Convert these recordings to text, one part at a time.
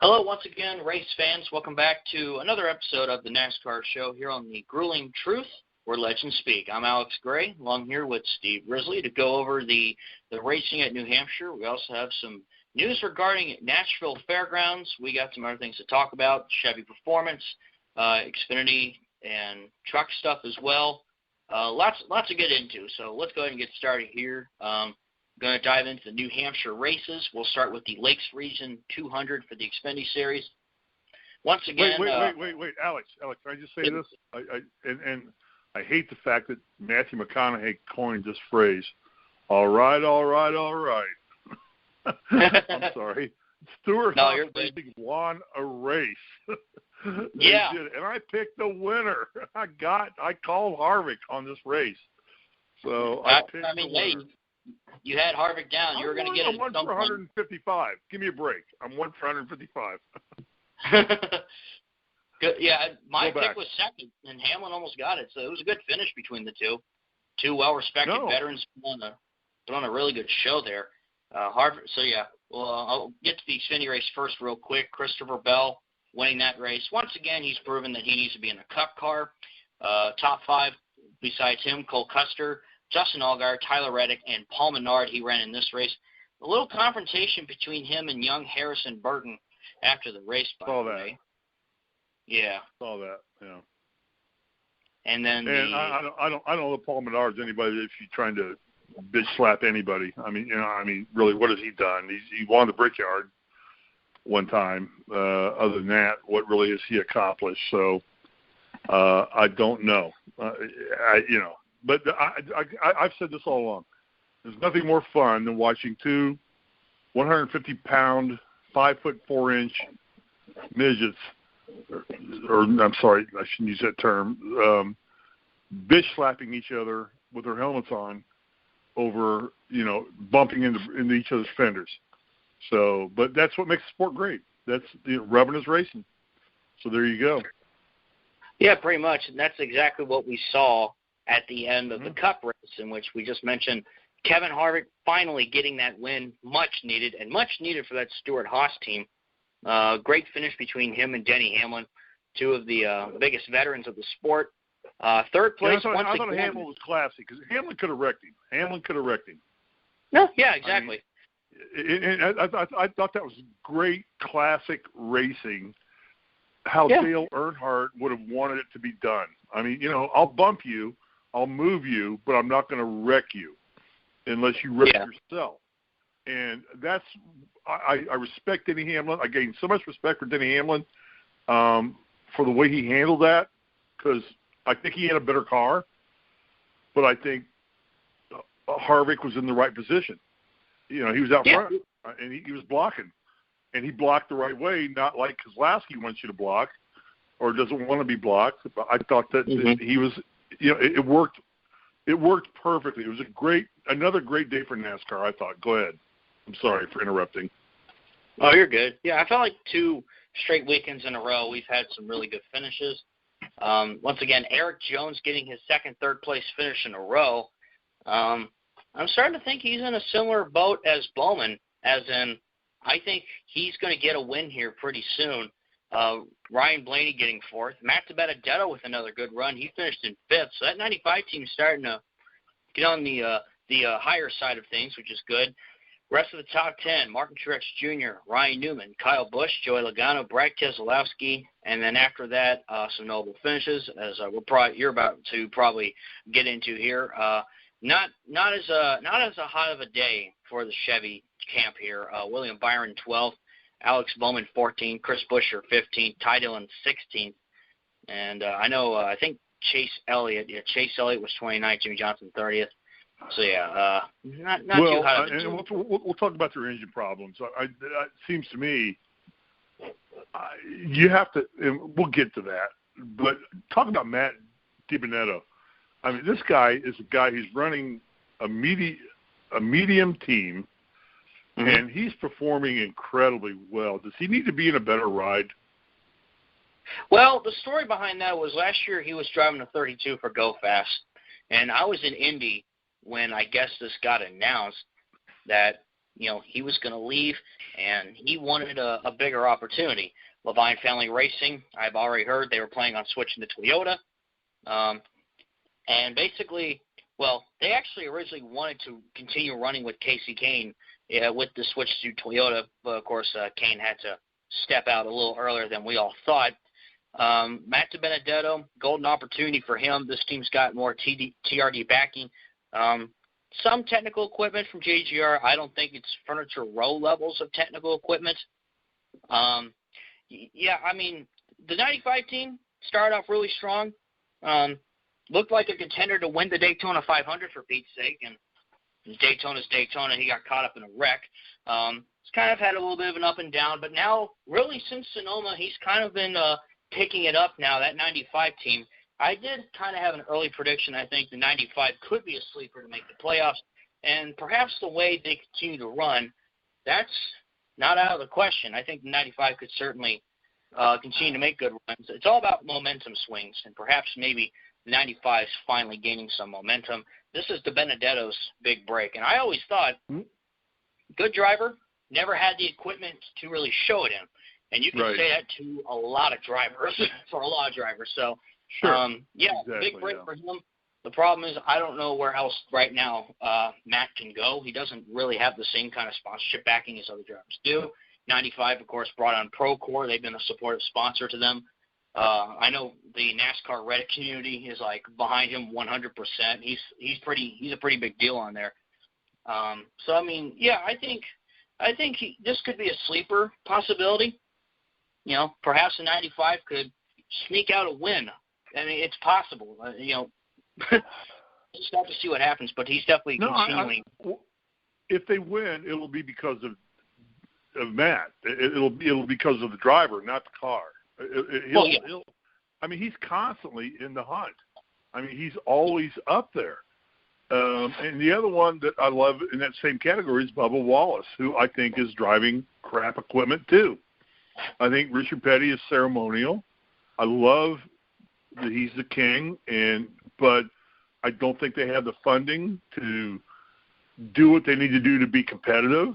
Hello once again, race fans. Welcome back to another episode of the NASCAR Show here on the Grueling Truth, where legends speak. I'm Alex Gray, along here with Steve Risley to go over the racing at New Hampshire. We also have some news regarding Nashville Fairgrounds. We got some other things to talk about, Chevy Performance, Xfinity, and truck stuff as well. Lots to get into, so let's go ahead and get started here. Going to dive into the New Hampshire races. We'll start with the Lakes Region 200 for the Xfinity Series. Once again, wait, Alex, can I just say this? I hate the fact that Matthew McConaughey coined this phrase. All right. I'm sorry. Stuart Racing won a race. Yeah, and I picked the winner. I called Harvick on this race. So I picked the winner. You had Harvick down. You were going to get it. I'm 1 for 155. Give me a break. I'm 1 for 155. Good. Yeah, my pick was second, and Hamlin almost got it. So it was a good finish between the two. Two well-respected veterans put on a really good show there. Harvick. So yeah, well, I'll get to the Xfinity race first, real quick. Christopher Bell winning that race. Once again, he's proven that he needs to be in a Cup car. Top five besides him: Cole Custer, Justin Allgaier, Tyler Reddick, and Paul Menard. He ran in this race. A little confrontation between him and young Harrison Burton after the race, by the way. Yeah. Saw that, yeah. And then I don't know that Paul Menard's anybody if you're trying to bitch slap anybody. I mean, really, what has he done? He won the Brickyard one time. Other than that, what really has he accomplished? So I don't know. But I've said this all along. There's nothing more fun than watching two 150-pound, 5'4" midgets, or I'm sorry, I shouldn't use that term, bitch slapping each other with their helmets on over, bumping into each other's fenders. So, but that's what makes the sport great. That's rubbing is racing. So there you go. Yeah, pretty much, and that's exactly what we saw at the end of the Cup race, in which we just mentioned Kevin Harvick finally getting that win, much needed for that Stewart-Haas team. Great finish between him and Denny Hamlin, two of the biggest veterans of the sport. Third place, I thought Hamlin was classy because Hamlin could have wrecked him. No, yeah, exactly. I thought that was great classic racing, how Dale Earnhardt would have wanted it to be done. I mean, I'll bump you, I'll move you, but I'm not going to wreck you unless you wreck yourself. And that's I respect Denny Hamlin. I gained so much respect for Denny Hamlin for the way he handled that, because I think he had a better car, but I think Harvick was in the right position. He was out front, and he was blocking. And he blocked the right way, not like Keselowski wants you to block or doesn't want to be blocked. But I thought that he was, it worked. It worked perfectly. It was another great day for NASCAR, I thought. Go ahead. I'm sorry for interrupting. Oh, you're good. Yeah, I felt like 2 straight weekends in a row we've had some really good finishes. Once again, Eric Jones getting his second, third place finish in a row. I'm starting to think he's in a similar boat as Bowman, as in I think he's going to get a win here pretty soon. Ryan Blaney getting fourth. Matt DiBenedetto with another good run. He finished in fifth. So that 95 team's starting to get on the higher side of things, which is good. Rest of the top 10, Martin Truex Jr., Ryan Newman, Kyle Busch, Joey Logano, Brad Keselowski, and then after that, some notable finishes, as you're about to probably get into here. Not as hot of a day for the Chevy camp here. William Byron 12th, Alex Bowman 14th, Chris Buescher 15th, Ty Dillon 16th, and I think Chase Elliott was 29th, Jimmy Johnson 30th. So yeah, not too hot of a day. And we'll talk about their engine problems. It seems to me you have to, and we'll get to that. But talk about Matt DiBenedetto. I mean, this guy is a guy who's running a medium team, and he's performing incredibly well. Does he need to be in a better ride? Well, the story behind that was last year he was driving a 32 for Go Fast, and I was in Indy when I guess this got announced that he was going to leave, and he wanted a bigger opportunity. Levine Family Racing, I've already heard they were planning on switching to Toyota. And basically, well, they actually originally wanted to continue running with Casey Kane with the switch to Toyota, but of course Kane had to step out a little earlier than we all thought. Matt DiBenedetto, golden opportunity for him. This team's got more TRD backing. Some technical equipment from JGR. I don't think it's Furniture Row levels of technical equipment. Yeah, I mean, the 95 team started off really strong. Looked like a contender to win the Daytona 500 for Pete's sake, and Daytona's Daytona. He got caught up in a wreck. He's kind of had a little bit of an up and down, but now, really since Sonoma, he's kind of been picking it up now, that 95 team. I did kind of have an early prediction. I think the 95 could be a sleeper to make the playoffs, and perhaps the way they continue to run, that's not out of the question. I think the 95 could certainly continue to make good runs. It's all about momentum swings, and perhaps maybe 95 is finally gaining some momentum. This is DiBenedetto's big break, and I always thought, good driver, never had the equipment to really show it in. And you can say that to a lot of drivers, for a lot of drivers. So, exactly, big break for him. The problem is I don't know where else right now Matt can go. He doesn't really have the same kind of sponsorship backing as other drivers do. 95, of course, brought on Procore. They've been a supportive sponsor to them. I know the NASCAR Reddit community is like behind him 100%. He's a pretty big deal on there. So I mean, yeah, I think this could be a sleeper possibility. Perhaps the 95 could sneak out a win. I mean, it's possible. Just have to see what happens. But he's definitely continuing. If they win, it'll be because of Matt. It'll be because of the driver, not the car. I mean, he's constantly in the hunt. I mean, he's always up there. And the other one that I love in that same category is Bubba Wallace, who I think is driving crap equipment too. I think Richard Petty is ceremonial. I love that he's the king, but I don't think they have the funding to do what they need to do to be competitive.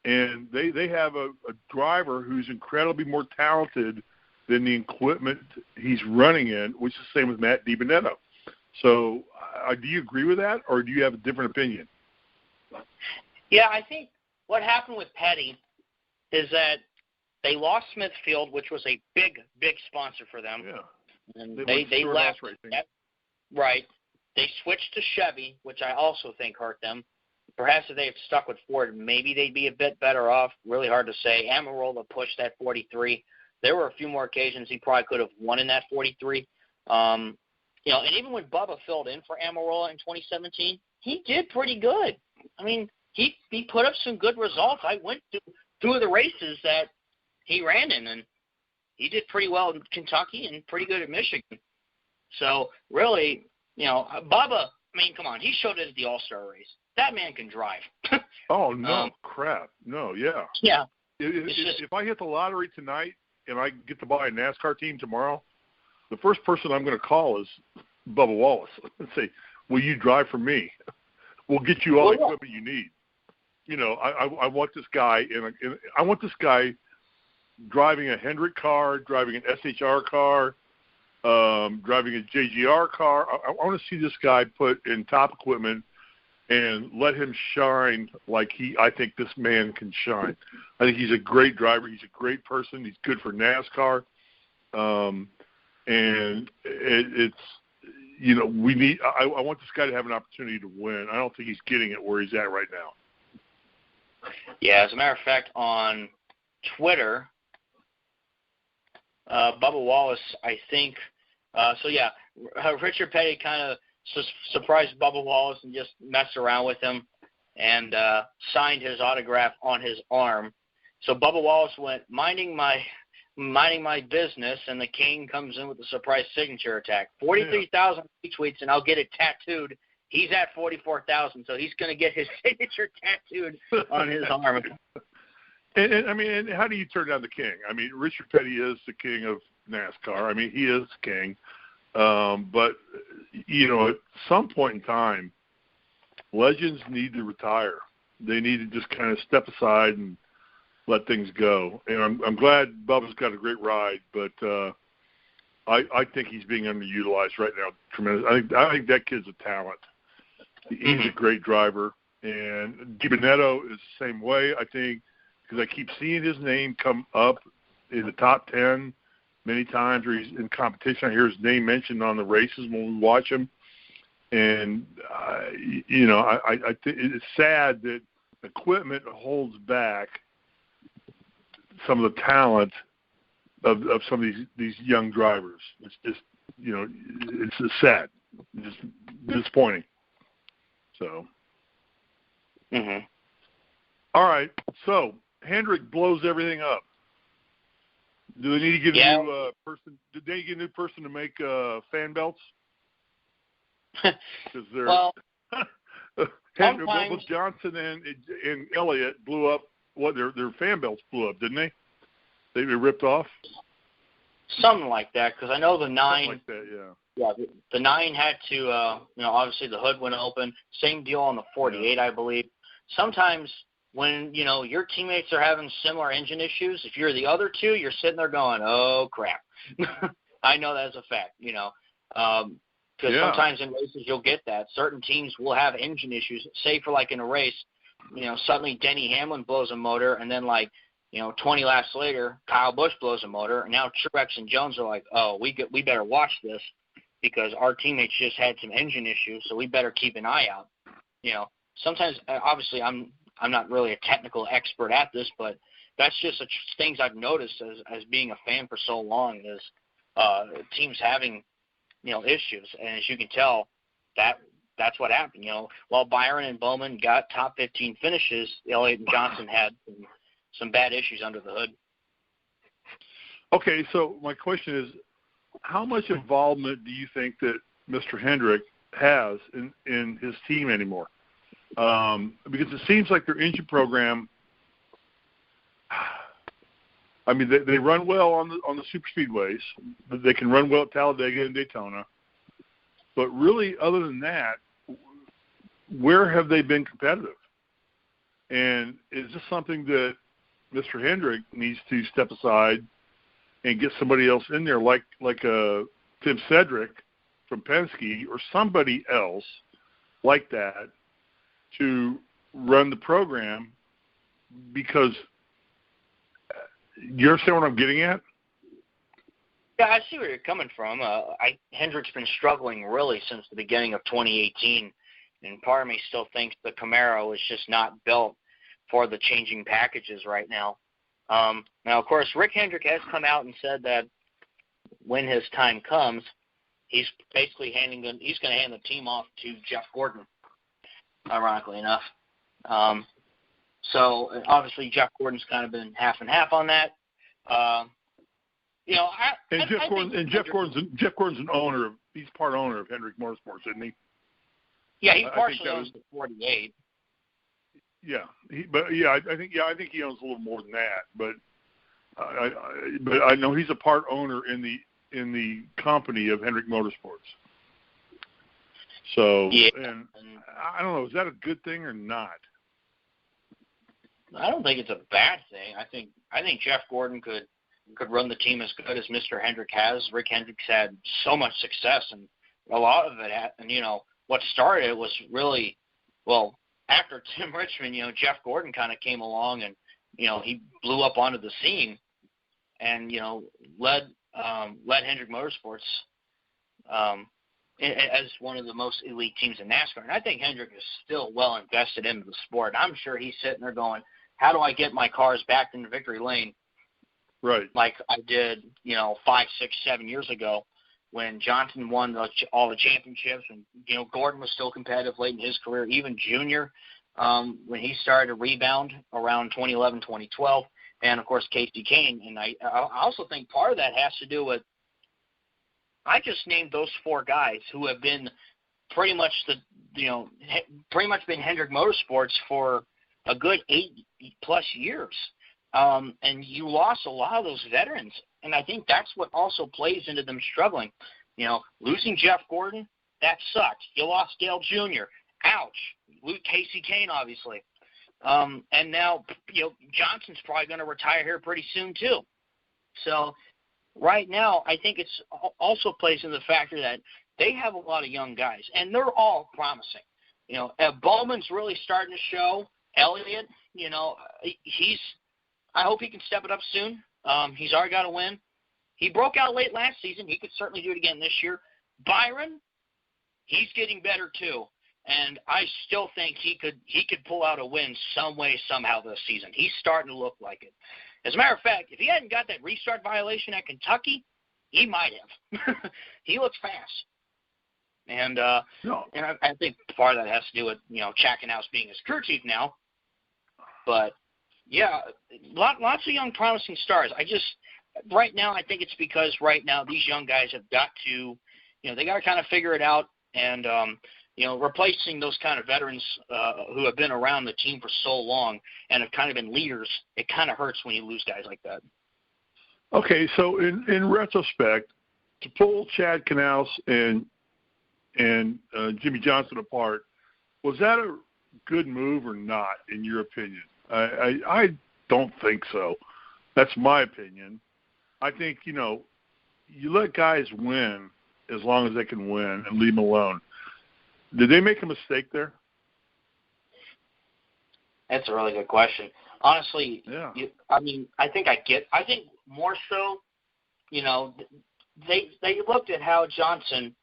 And they have a driver who's incredibly more talented than the equipment he's running in, which is the same with Matt DiBenedetto. So do you agree with that, or do you have a different opinion? Yeah, I think what happened with Petty is that they lost Smithfield, which was a big sponsor for them. Yeah. And they left. Right. They switched to Chevy, which I also think hurt them. Perhaps if they had stuck with Ford, maybe they'd be a bit better off. Really hard to say. Amarola pushed that 43. There were a few more occasions he probably could have won in that 43. And even when Bubba filled in for Amarola in 2017, he did pretty good. I mean, he put up some good results. I went to two of the races that he ran in, and he did pretty well in Kentucky and pretty good at Michigan. So, really, Bubba, I mean, come on, he showed it at the All-Star race. That man can drive. Oh, no, crap. No, yeah. Yeah. If I hit the lottery tonight and I get to buy a NASCAR team tomorrow, the first person I'm going to call is Bubba Wallace and say, will you drive for me? We'll get you all the equipment you need. I want this guy I want this guy driving a Hendrick car, driving an SHR car, driving a JGR car. I want to see this guy put in top equipment and let him shine like I think this man can shine. I think he's a great driver. He's a great person. He's good for NASCAR. And it's we need. I want this guy to have an opportunity to win. I don't think he's getting it where he's at right now. Yeah, as a matter of fact, on Twitter, Bubba Wallace, I think. Richard Petty kind of surprised Bubba Wallace and just messed around with him and signed his autograph on his arm. So Bubba Wallace went minding my business, and the king comes in with a surprise signature attack. 43,000 retweets, and I'll get it tattooed. He's at 44,000, so he's going to get his signature tattooed on his arm. And how do you turn down the king? I mean, Richard Petty is the king of NASCAR. I mean, he is king. But, at some point in time, legends need to retire. they need to just kind of step aside and let things go. And I'm glad Bubba's got a great ride, but I think he's being underutilized right now. Tremendous. I think that kid's a talent. He's a great driver. And DiBenedetto is the same way, I think, because I keep seeing his name come up in the top 10 many times where he's in competition. I hear his name mentioned on the races when we watch him. And, I think it's sad that equipment holds back some of the talent of some of these young drivers. It's just, it's sad. It's just disappointing. So. Mm-hmm. All right. So Hendrick blows everything up. Do they need to get a new person? Did they get a new person to make fan belts? Because they're both Johnson and Elliott blew up. Their fan belts blew up, didn't they? They were ripped off. Something like that, because I know the 9. Something like that, yeah. Yeah, the 9 had to, obviously the hood went open. Same deal on the 48, I believe. Sometimes when, your teammates are having similar engine issues, if you're the other two, you're sitting there going, oh, crap. I know that's a fact, because sometimes in races you'll get that. Certain teams will have engine issues. Say for like in a race, suddenly Denny Hamlin blows a motor, and then 20 laps later, Kyle Busch blows a motor, and now Truex and Jones are like, oh, we better watch this because our teammates just had some engine issues, so we better keep an eye out. Sometimes, obviously, I'm not really a technical expert at this, but that's just things I've noticed as being a fan for so long is teams having, issues. And as you can tell, that's what happened. While Byron and Bowman got top 15 finishes, Elliott and Johnson had some bad issues under the hood. Okay, so my question is, how much involvement do you think that Mr. Hendrick has in his team anymore? Because it seems like their engine program, I mean, they run well on the super speedways. They can run well at Talladega and Daytona. But really, other than that, where have they been competitive? And is this something that Mr. Hendrick needs to step aside and get somebody else in there, like Tim Cedric from Penske or somebody else like that to run the program? Because you understand what I'm getting at? Yeah, I see where you're coming from. Hendrick's been struggling really since the beginning of 2018, and part of me still thinks the Camaro is just not built for the changing packages right now. Now, of course, Rick Hendrick has come out and said that when his time comes, he's basically he's going to hand the team off to Jeff Gordon, ironically enough. So obviously Jeff Gordon's kind of been half and half on that. Jeff Gordon's an owner. He's part owner of Hendrick Motorsports, isn't he? Yeah, he partially owns the 48. Yeah, I think he owns a little more than that, but I know he's a part owner in the company of Hendrick Motorsports. So, yeah. And I don't know, is that a good thing or not? I don't think it's a bad thing. I think Jeff Gordon could run the team as good as Mr. Hendrick has. Rick Hendrick's had so much success, and a lot of it, what started it was really, after Tim Richmond, Jeff Gordon kind of came along and, he blew up onto the scene and, led Hendrick Motorsports as one of the most elite teams in NASCAR. And I think Hendrick is still well invested into the sport. I'm sure he's sitting there going, how do I get my cars back into victory lane? Right. Like I did, 5, 6, 7 years ago when Johnson won all the championships and, Gordon was still competitive late in his career, even Junior, when he started to rebound around 2011, 2012, and, of course, Casey Kane. And I also think part of that has to do with I just named those 4 guys who have been pretty much been Hendrick Motorsports for a good 8+ years. And you lost a lot of those veterans. And I think that's what also plays into them struggling. Losing Jeff Gordon, that sucked. You lost Dale Jr. Ouch. Casey Kane, obviously. And now, Johnson's probably going to retire here pretty soon too. So right now, I think it's also plays in the factor that they have a lot of young guys, and they're all promising. Bowman's really starting to show. Elliott, I hope he can step it up soon. He's already got a win. He broke out late last season. He could certainly do it again this year. Byron, he's getting better too. And I still think he could pull out a win some way, somehow this season. He's starting to look like it. As a matter of fact, if he hadn't got that restart violation at Kentucky, he might have. He looks fast. And and I think part of that has to do with, Chackenhouse being his crew chief now. But, yeah, lots of young promising stars. Right now, I think it's because right now these young guys have got to, they got to kind of figure it out. And, replacing those kind of veterans who have been around the team for so long and have kind of been leaders, it kind of hurts when you lose guys like that. Okay, so in retrospect, to pull Chad Knaus and Jimmy Johnson apart, was that a good move or not, in your opinion? I don't think so. That's my opinion. I think, you let guys win as long as they can win and leave them alone. Did they make a mistake there? That's a really good question. Honestly, yeah. I think more so, they looked at how Johnson,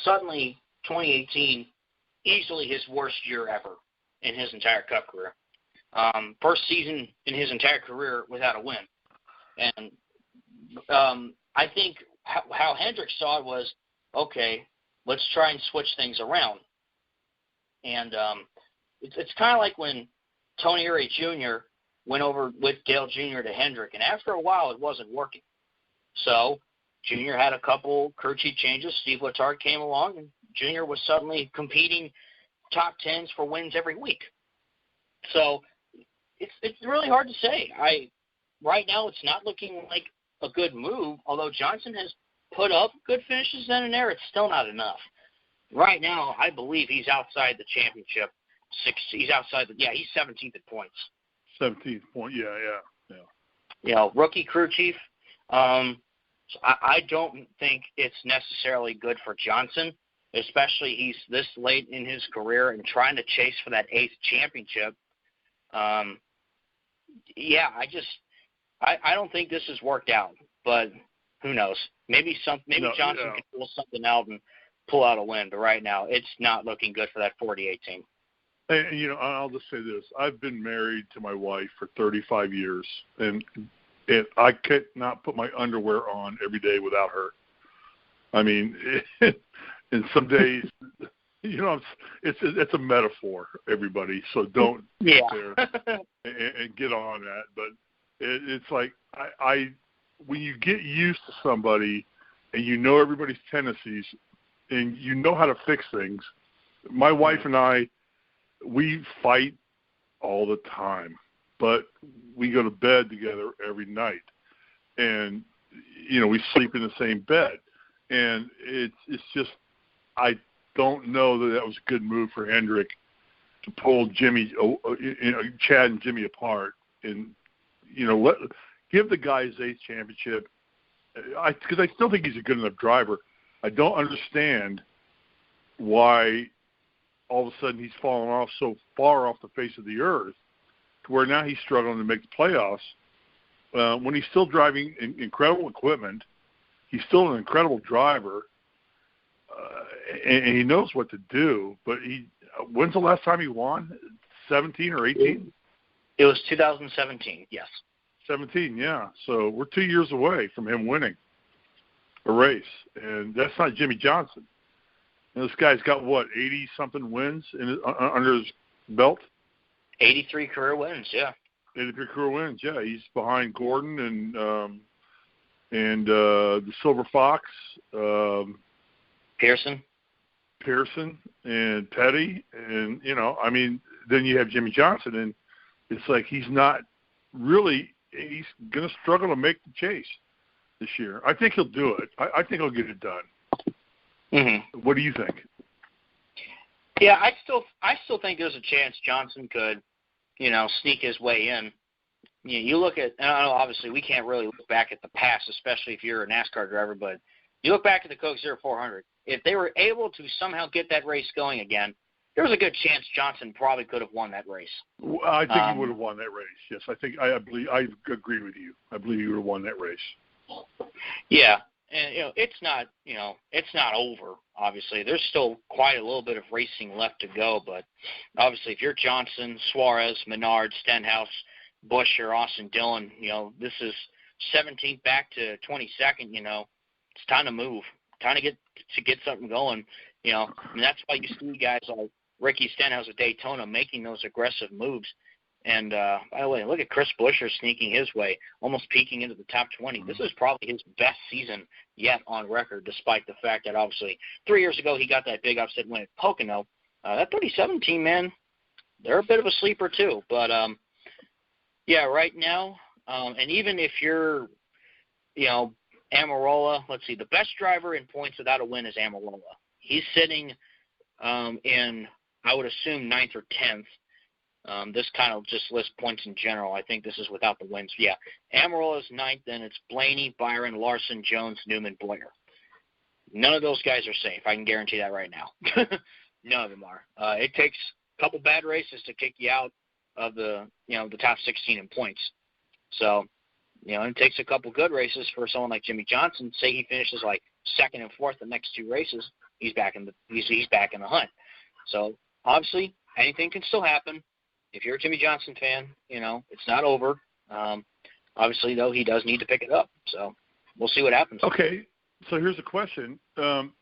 suddenly 2018, easily his worst year ever in his entire Cup career. First season in his entire career without a win. And I think how Hendrick saw it was, okay, let's try and switch things around. And it's kind of like when Tony Uri Jr. went over with Dale Jr. to Hendrick, and after a while it wasn't working. So Jr. had a couple crew chief changes. Steve Letarte came along, and Jr. was suddenly competing top tens for wins every week. So it's really hard to say. Right now it's not looking like a good move, although Johnson has put up good finishes then and there. It's still not enough. Right now, I believe he's outside the championship. He's 17th in points. 17th point, yeah. Rookie crew chief. I don't think it's necessarily good for Johnson, especially he's this late in his career and trying to chase for that 8th championship. I don't think this has worked out, but who knows? Maybe Johnson can pull something out and pull out a win, but right now it's not looking good for that 48 team. And, I'll just say this. I've been married to my wife for 35 years, and I could not put my underwear on every day without her. And some days, it's a metaphor, everybody, so don't get there and get on that. But it's like when you get used to somebody and you know everybody's tendencies and you know how to fix things, my wife and I, we fight all the time, but we go to bed together every night, and we sleep in the same bed, and it's just I don't know that was a good move for Hendrick to pull Chad and Jimmy apart, and give the guy his 8th championship. Because I still think he's a good enough driver. I don't understand why all of a sudden he's fallen off so far off the face of the earth to where now he's struggling to make the playoffs when he's still driving incredible equipment. He's still an incredible driver, and he knows what to do. But when's the last time he won? 17 or 18? It was 2017, yes. 17, yeah. So we're 2 years away from him winning a race, and that's not Jimmy Johnson. And this guy's got, 80-something wins under his belt? 83 career wins, yeah. 83 career wins, yeah. He's behind Gordon and the Silver Fox. Pearson and Petty. And, then you have Jimmy Johnson, and it's like he's not really – he's going to struggle to make the chase this year. I think he'll do it. I think he'll get it done. Mm-hmm. What do you think? Yeah, I still think there's a chance Johnson could, sneak his way in. You look at, and I know obviously we can't really look back at the past, especially if you're a NASCAR driver, but you look back at the Coke 0400. If they were able to somehow get that race going again, there was a good chance Johnson probably could have won that race. I think he would have won that race. Yes, I believe I agree with you. I believe he would have won that race. Yeah, and it's not over. Obviously, there's still quite a little bit of racing left to go. But obviously, if you're Johnson, Suarez, Menard, Stenhouse, Busch, or Austin Dillon, this is 17th back to 22nd. It's time to move. Time to get something going. And that's why you see guys like Ricky Stenhouse at Daytona making those aggressive moves. And, by the way, look at Chris Buescher sneaking his way, almost peeking into the top 20. This is probably his best season yet on record, despite the fact that, obviously, 3 years ago he got that big upset win at Pocono. That 37 team, man, they're a bit of a sleeper too. But, yeah, right now, and even if you're, Amarola, let's see, the best driver in points without a win is Amarola. He's sitting in, I would assume, 9th or 10th. This kind of just lists points in general. I think this is without the wins. Yeah, Amarola's 9th, then it's Blaney, Byron, Larson, Jones, Newman, Boyer. None of those guys are safe. I can guarantee that right now. None of them are. It takes a couple bad races to kick you out of the top 16 in points. So, it takes a couple good races for someone like Jimmy Johnson. Say he finishes like 2nd and 4th the next 2 races, he's back in the hunt. So obviously anything can still happen. If you're a Jimmy Johnson fan, it's not over. Obviously though, he does need to pick it up. So we'll see what happens. Okay. So here's a question.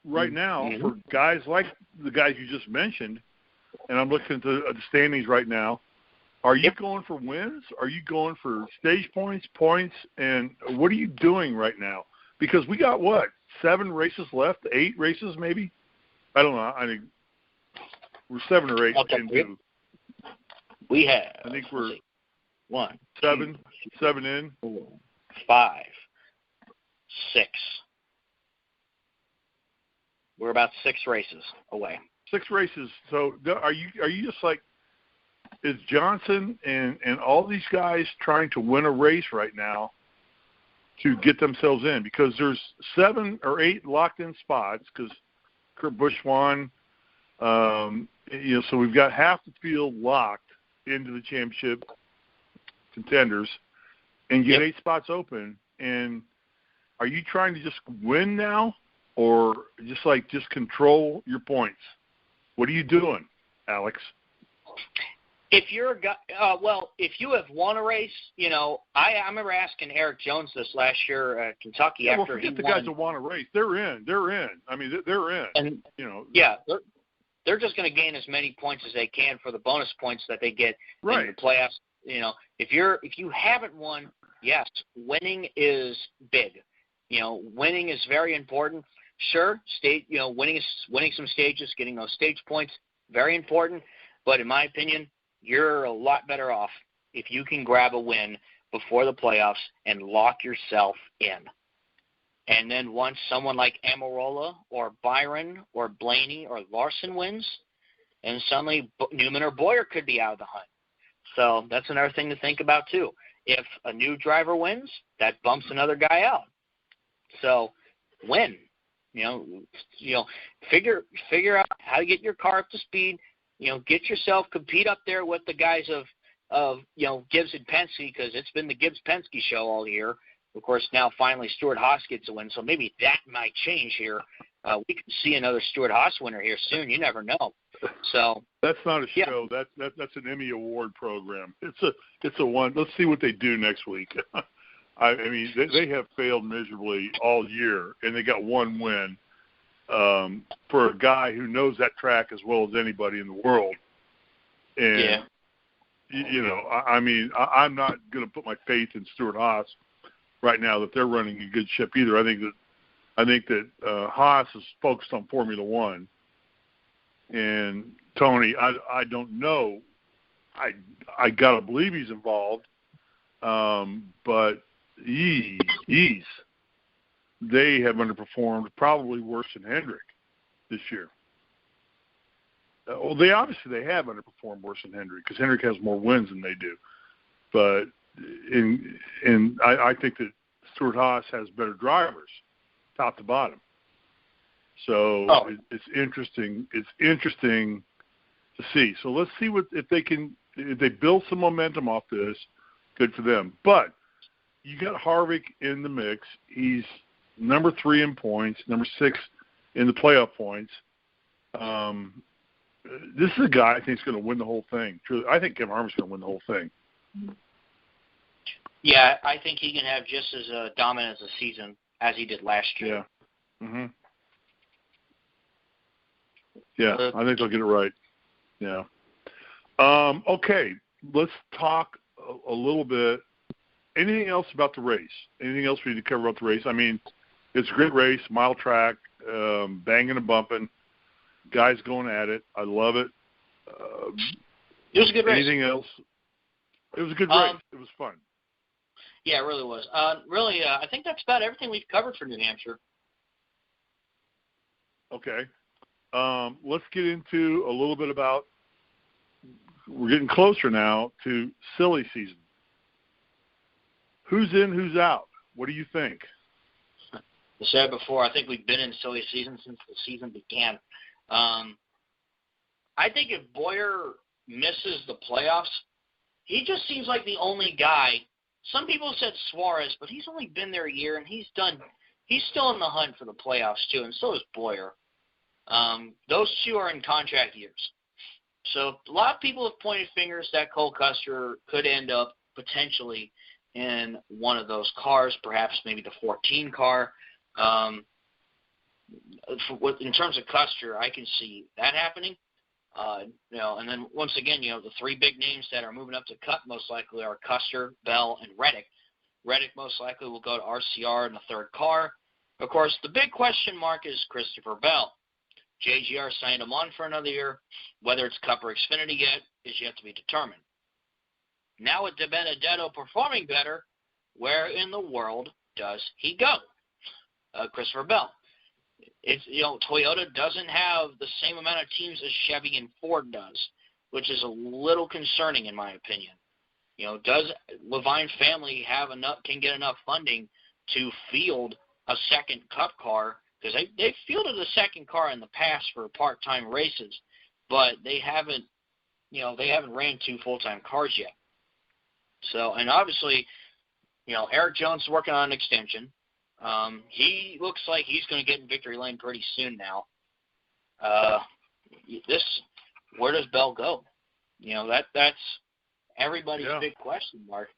Right now, for guys like the guys you just mentioned, and I'm looking at the standings right now, are you going for wins? Are you going for stage points, and what are you doing right now? Because we got, 7 races left, 8 races maybe? I don't know. I think we're 7 or 8 into. We have. I think we're 1, 7 in. 4, 5, 6. We're about 6 races away. 6 races. So are you just like, is Johnson and all these guys trying to win a race right now to get themselves in? Because there's 7 or 8 locked-in spots because Kurt Busch won. So we've got half the field locked into the championship contenders, and you get 8 spots open. And are you trying to just win now, or just control your points? What are you doing, Alex? If you're a guy, if you have won a race, I remember asking Eric Jones this last year at Kentucky after he won. The guys that won a race, they're in. I mean, they're in. And yeah, they're just going to gain as many points as they can for the bonus points that they get in the playoffs. If you haven't won, yes, winning is big. Winning is very important. Sure, winning some stages, getting those stage points, very important. But in my opinion, you're a lot better off if you can grab a win before the playoffs and lock yourself in. And then once someone like Amarola or Byron or Blaney or Larson wins, and suddenly Newman or Boyer could be out of the hunt. So that's another thing to think about too. If a new driver wins, that bumps another guy out. So win. Figure out how to get your car up to speed. Get yourself, compete up there with the guys of Gibbs and Penske, because it's been the Gibbs-Penske show all year. Of course, now finally Stewart-Haas gets a win, so maybe that might change here. We could see another Stewart-Haas winner here soon. You never know. So that's not a show. That's an Emmy Award program. It's a one. Let's see what they do next week. I mean, they have failed miserably all year, and they got one win. For a guy who knows that track as well as anybody in the world. And, I'm not going to put my faith in Stewart-Haas right now that they're running a good ship either. I think that Haas is focused on Formula One. And Tony, I don't know. I got to believe he's involved. But they have underperformed, probably worse than Hendrick this year. well, they have underperformed worse than Hendrick because Hendrick has more wins than they do. But I think that Stewart Haas has better drivers, top to bottom. So it's interesting. It's interesting to see. So let's see if they build some momentum off this. Good for them. But you got Harvick in the mix. He's number 3 in points, number 6 in the playoff points. This is a guy I think is going to win the whole thing. Truly, I think Kevin Harvick's going to win the whole thing. Yeah, I think he can have just as dominant as a season as he did last year. Yeah. Mm-hmm. Yeah, I think they'll get it right. Yeah. Okay, let's talk a little bit. Anything else about the race? Anything else we need to cover about the race? I mean, it's a great race, mile track, banging and bumping, guys going at it. I love it. It was a good race. Anything else? It was a good race. It was fun. Yeah, it really was. I think that's about everything we've covered for New Hampshire. Okay. Let's get into a little bit about, we're getting closer now to silly season. Who's in, who's out? What do you think? I said before, I think we've been in silly season since the season began. I think if Boyer misses the playoffs, he just seems like the only guy. Some people said Suarez, but he's only been there a year, and he's still in the hunt for the playoffs too, and so is Boyer. Those two are in contract years. So a lot of people have pointed fingers that Cole Custer could end up potentially in one of those cars, perhaps maybe the 14 car. In terms of Custer, I can see that happening. And then once again, the 3 big names that are moving up to Cup most likely are Custer, Bell, and Reddick. Reddick most likely will go to RCR in the 3rd car. Of course, the big question mark is Christopher Bell. JGR signed him on for another year. Whether it's Cup or Xfinity yet is yet to be determined. Now with DiBenedetto performing better, where in the world does he go? Christopher Bell. It's Toyota doesn't have the same amount of teams as Chevy and Ford does, which is a little concerning in my opinion. Does Levine family can get enough funding to field a second Cup car? Because they've fielded a second car in the past for part-time races, but they haven't ran 2 full-time cars yet. So, and obviously, Eric Jones is working on an extension. He looks like he's going to get in victory lane pretty soon now. Where does Bell go? That's everybody's big question mark.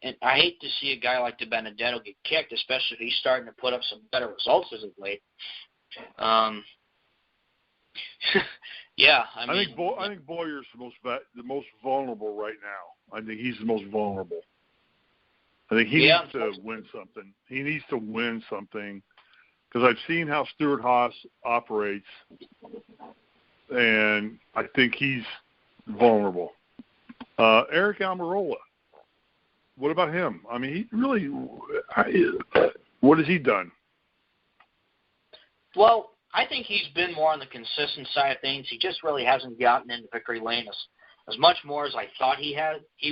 And I hate to see a guy like DiBenedetto get kicked, especially if he's starting to put up some better results as of late. I think Boyer's the most vulnerable right now. I think he's the most vulnerable. I think he needs to win something. He needs to win something because I've seen how Stewart Haas operates, and I think he's vulnerable. Eric Almirola. What about him? I mean, what has he done? Well, I think he's been more on the consistent side of things. He just really hasn't gotten into victory lane as much more as I thought he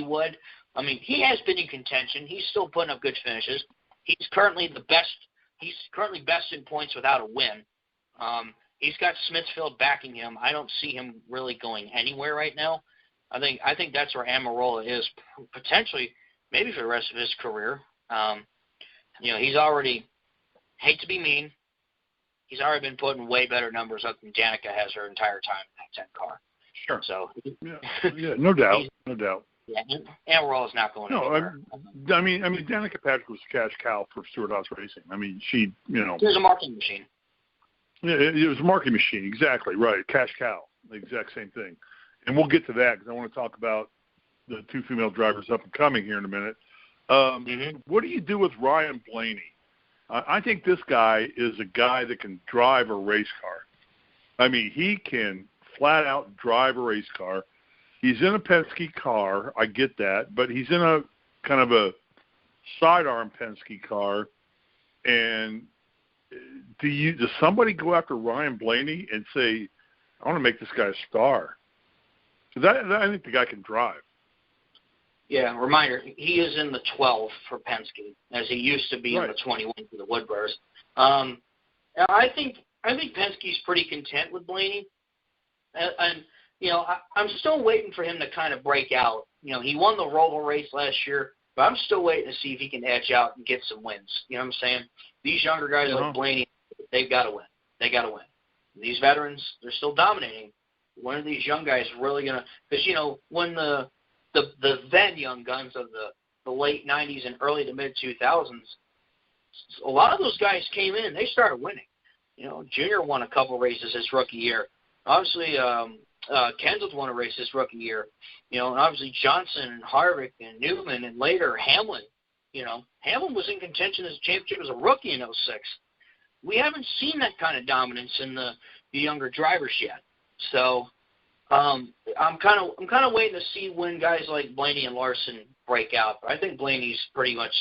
would. I mean, he has been in contention. He's still putting up good finishes. He's currently the best. He's currently best in points without a win. He's got Smithfield backing him. I don't see him really going anywhere right now. I think that's where Almirola is potentially. Maybe for the rest of his career. He's already, hate to be mean, he's already been putting way better numbers up than Danica has her entire time in that 10 car. Sure. So, no doubt. Yeah, Almirola's not going anywhere. I mean, Danica Patrick was a cash cow for Stewart Haas Racing. I mean, she was a marketing machine. Yeah, it was a marketing machine. Exactly right. Cash cow. The exact same thing. And we'll get to that because I want to talk about the 2 female drivers up and coming here in a minute. What do you do with Ryan Blaney? I think this guy is a guy that can drive a race car. I mean, he can flat out drive a race car. He's in a Penske car. I get that. But he's in a kind of a sidearm Penske car. And does somebody go after Ryan Blaney and say, I want to make this guy a star? Because I think the guy can drive. Yeah, reminder, he is in the 12 for Penske, as he used to be right. in the 21 for the Woodburrs. I think Penske's pretty content with Blaney. And I'm still waiting for him to kind of break out. He won the Roval race last year, but I'm still waiting to see if he can edge out and get some wins. You know what I'm saying? These younger guys like Blaney, they've got to win. They got to win. These veterans, they're still dominating. When are these young guys really going to – because, when the then young guns of the late 90s and early to mid-2000s, a lot of those guys came in. They started winning. Junior won a couple races his rookie year. Obviously, Kenseth won a race his rookie year. And obviously Johnson and Harvick and Newman and later Hamlin. Hamlin was in contention as a championship as a rookie in 06. We haven't seen that kind of dominance in the younger drivers yet. So I'm kind of waiting to see when guys like Blaney and Larson break out. But I think Blaney's pretty much.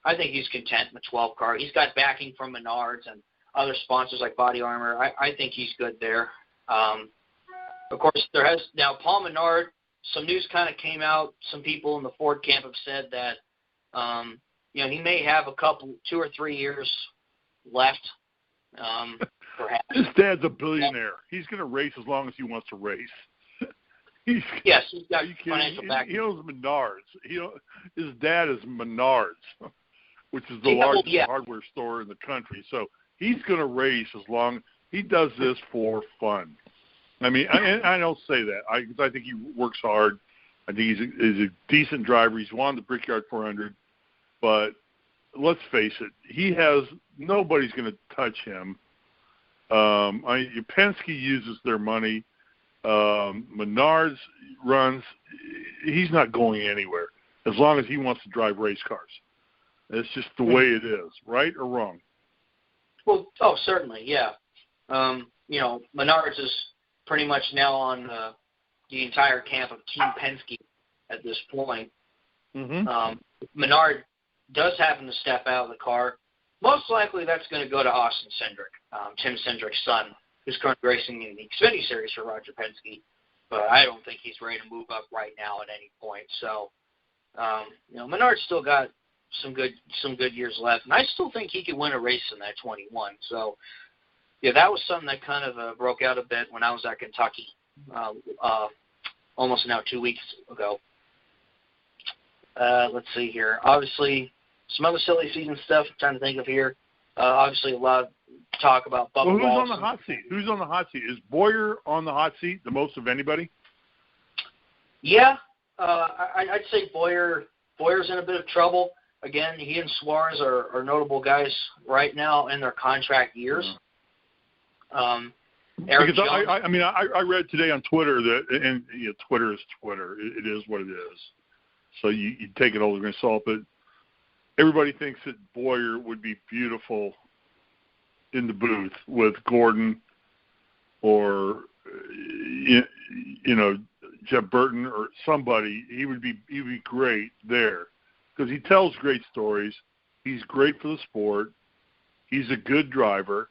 I think he's content in the 12 car. He's got backing from Menards and other sponsors like Body Armor. I think he's good there. Of course, there has now Paul Menard. Some news kind of came out. Some people in the Ford camp have said that he may have 2 or 3 years left. Perhaps. His dad's a billionaire. He's going to race as long as he wants to race. Yes, he's got financial backing. He owns Menards. His dad is Menards, which is the largest hardware store in the country. So he's going to race as long. He does this for fun. I mean, I don't say that because I think he works hard. I think he's a decent driver. He's won the Brickyard 400, but let's face it, nobody's going to touch him. Penske uses their money. Menards runs. He's not going anywhere as long as he wants to drive race cars. It's just the way it is, right or wrong? Well, certainly, yeah. Menards is pretty much now on the entire camp of Team Penske at this point. Mm-hmm. Menard does happen to step out of the car. Most likely that's going to go to Austin Cindric, Tim Cindric's son, who's currently racing in the Xfinity Series for Roger Penske. But I don't think he's ready to move up right now at any point. So, Menard's still got some good years left, and I still think he could win a race in that 21. So, yeah, that was something that kind of broke out a bit when I was at Kentucky almost now 2 weeks ago. Let's see here. Obviously, some other silly season stuff I'm trying to think of here. Obviously, a lot of talk about Bubba Who's Wallace. on the hot seat? Who's on the hot seat? Is Boyer on the hot seat the most of anybody? Yeah. I'd say Boyer's in a bit of trouble. Again, he and Suarez are notable guys right now in their contract years. Because I read today on Twitter that, and Twitter is Twitter. It is what it is. So you take it all with a grain of salt, but everybody thinks that Boyer would be beautiful in the booth with Gordon or Jeff Burton or somebody. He would be great there because he tells great stories. He's great for the sport. He's a good driver.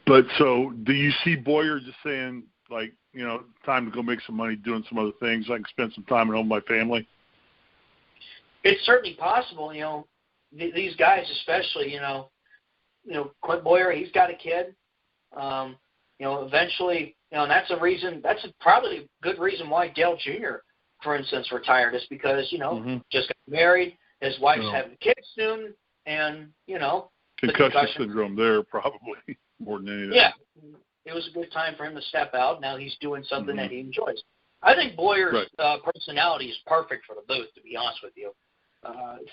But so do you see Boyer just saying, like, time to go make some money doing some other things? I can spend some time at home with my family? It's certainly possible. These guys especially, Clint Boyer, he's got a kid. Eventually, and that's a reason, that's probably a good reason why Dale Jr., for instance, retired, is because, just got married, his wife's having kids soon, and, Concussion syndrome there probably more than anything. Yeah. It was a good time for him to step out. Now he's doing something that he enjoys. I think Boyer's personality is perfect for the booth, to be honest with you.